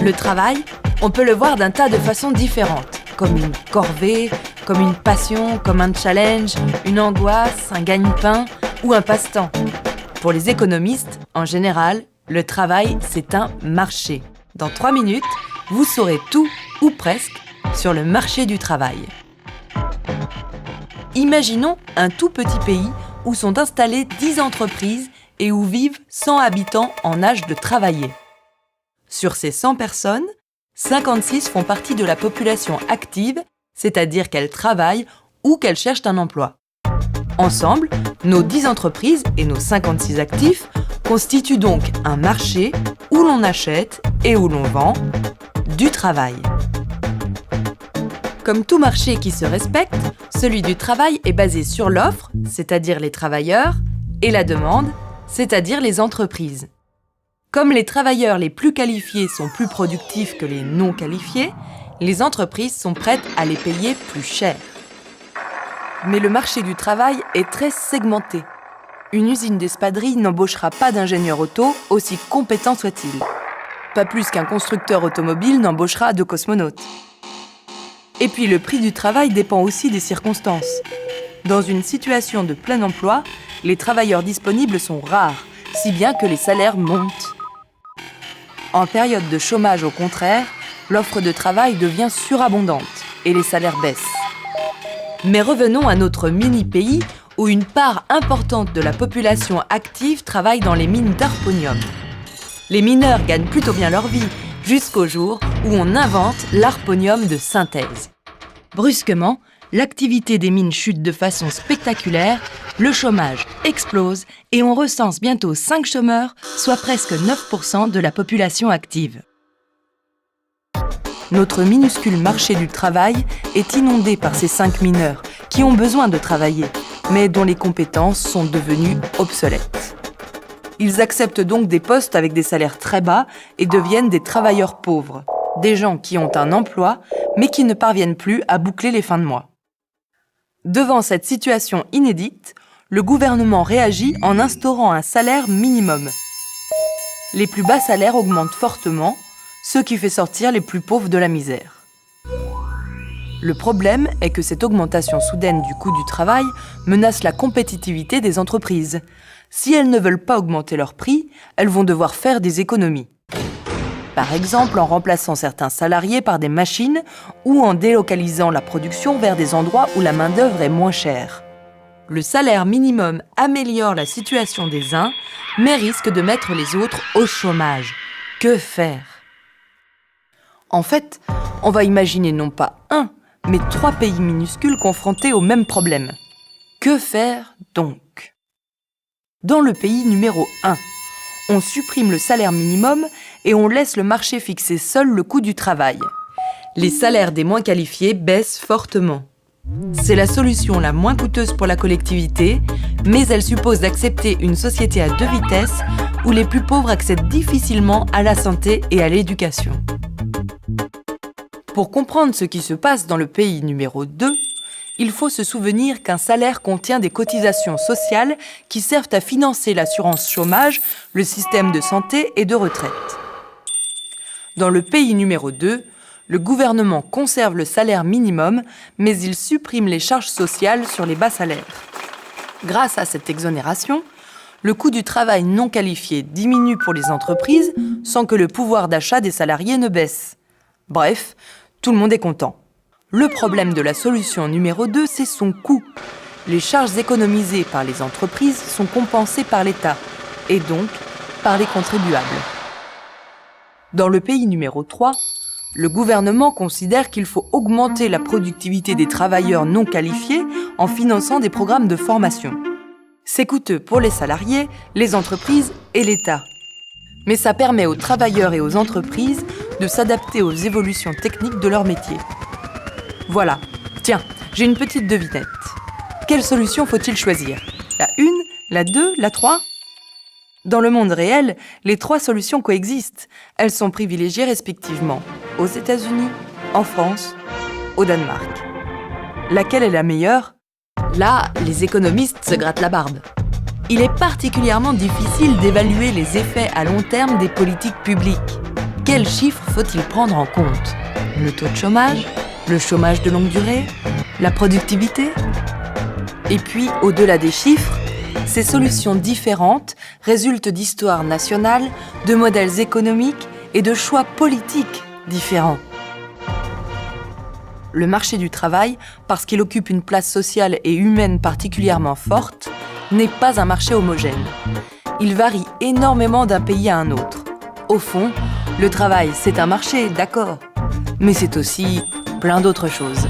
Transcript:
Le travail, on peut le voir d'un tas de façons différentes, comme une corvée, comme une passion, comme un challenge, une angoisse, un gagne-pain ou un passe-temps. Pour les économistes, en général, le travail, c'est un marché. Dans 3 minutes, vous saurez tout, ou presque, sur le marché du travail. Imaginons un tout petit pays où sont installées 10 entreprises et où vivent 100 habitants en âge de travailler. Sur ces 100 personnes, 56 font partie de la population active, c'est-à-dire qu'elles travaillent ou qu'elles cherchent un emploi. Ensemble, nos 10 entreprises et nos 56 actifs constituent donc un marché où l'on achète et où l'on vend du travail. Comme tout marché qui se respecte, celui du travail est basé sur l'offre, c'est-à-dire les travailleurs, et la demande, c'est-à-dire les entreprises. Comme les travailleurs les plus qualifiés sont plus productifs que les non qualifiés, les entreprises sont prêtes à les payer plus cher. Mais le marché du travail est très segmenté. Une usine d'espadrilles n'embauchera pas d'ingénieur auto, aussi compétent soit-il. Pas plus qu'un constructeur automobile n'embauchera de cosmonautes. Et puis le prix du travail dépend aussi des circonstances. Dans une situation de plein emploi, les travailleurs disponibles sont rares, si bien que les salaires montent. En période de chômage, au contraire, l'offre de travail devient surabondante et les salaires baissent. Mais revenons à notre mini-pays où une part importante de la population active travaille dans les mines d'harponium. Les mineurs gagnent plutôt bien leur vie, jusqu'au jour où on invente l'harponium de synthèse. Brusquement, l'activité des mines chute de façon spectaculaire, le chômage explose et on recense bientôt 5 chômeurs, soit presque 9% de la population active. Notre minuscule marché du travail est inondé par ces 5 mineurs qui ont besoin de travailler, mais dont les compétences sont devenues obsolètes. Ils acceptent donc des postes avec des salaires très bas et deviennent des travailleurs pauvres, des gens qui ont un emploi, mais qui ne parviennent plus à boucler les fins de mois. Devant cette situation inédite, le gouvernement réagit en instaurant un salaire minimum. Les plus bas salaires augmentent fortement, ce qui fait sortir les plus pauvres de la misère. Le problème est que cette augmentation soudaine du coût du travail menace la compétitivité des entreprises. Si elles ne veulent pas augmenter leur prix, elles vont devoir faire des économies. Par exemple en remplaçant certains salariés par des machines ou en délocalisant la production vers des endroits où la main-d'œuvre est moins chère. Le salaire minimum améliore la situation des uns, mais risque de mettre les autres au chômage. Que faire ? En fait, on va imaginer non pas un, mais 3 pays minuscules confrontés au même problème. Que faire donc ? Dans le pays numéro 1, on supprime le salaire minimum et on laisse le marché fixer seul le coût du travail. Les salaires des moins qualifiés baissent fortement. C'est la solution la moins coûteuse pour la collectivité, mais elle suppose d'accepter une société à 2 vitesses où les plus pauvres accèdent difficilement à la santé et à l'éducation. Pour comprendre ce qui se passe dans le pays numéro 2, il faut se souvenir qu'un salaire contient des cotisations sociales qui servent à financer l'assurance chômage, le système de santé et de retraite. Dans le pays numéro 2, le gouvernement conserve le salaire minimum, mais il supprime les charges sociales sur les bas salaires. Grâce à cette exonération, le coût du travail non qualifié diminue pour les entreprises sans que le pouvoir d'achat des salariés ne baisse. Bref, tout le monde est content. Le problème de la solution numéro 2, c'est son coût. Les charges économisées par les entreprises sont compensées par l'État, et donc par les contribuables. Dans le pays numéro 3, le gouvernement considère qu'il faut augmenter la productivité des travailleurs non qualifiés en finançant des programmes de formation. C'est coûteux pour les salariés, les entreprises et l'État. Mais ça permet aux travailleurs et aux entreprises de s'adapter aux évolutions techniques de leur métier. Voilà, tiens, j'ai une petite devinette. Quelle solution faut-il choisir ? La 1, la 2, la 3 ? Dans le monde réel, les 3 solutions coexistent. Elles sont privilégiées respectivement aux États-Unis, en France, au Danemark. Laquelle est la meilleure ? Là, les économistes se grattent la barbe. Il est particulièrement difficile d'évaluer les effets à long terme des politiques publiques. quels chiffres faut-il prendre en compte? Le taux de chômage? Le chômage de longue durée? La productivité? Et puis, au-delà des chiffres, ces solutions différentes résultent d'histoires nationales, de modèles économiques et de choix politiques différents. Le marché du travail, parce qu'il occupe une place sociale et humaine particulièrement forte, n'est pas un marché homogène. Il varie énormément d'un pays à un autre. Au fond, le travail, c'est un marché, d'accord, mais c'est aussi plein d'autres choses.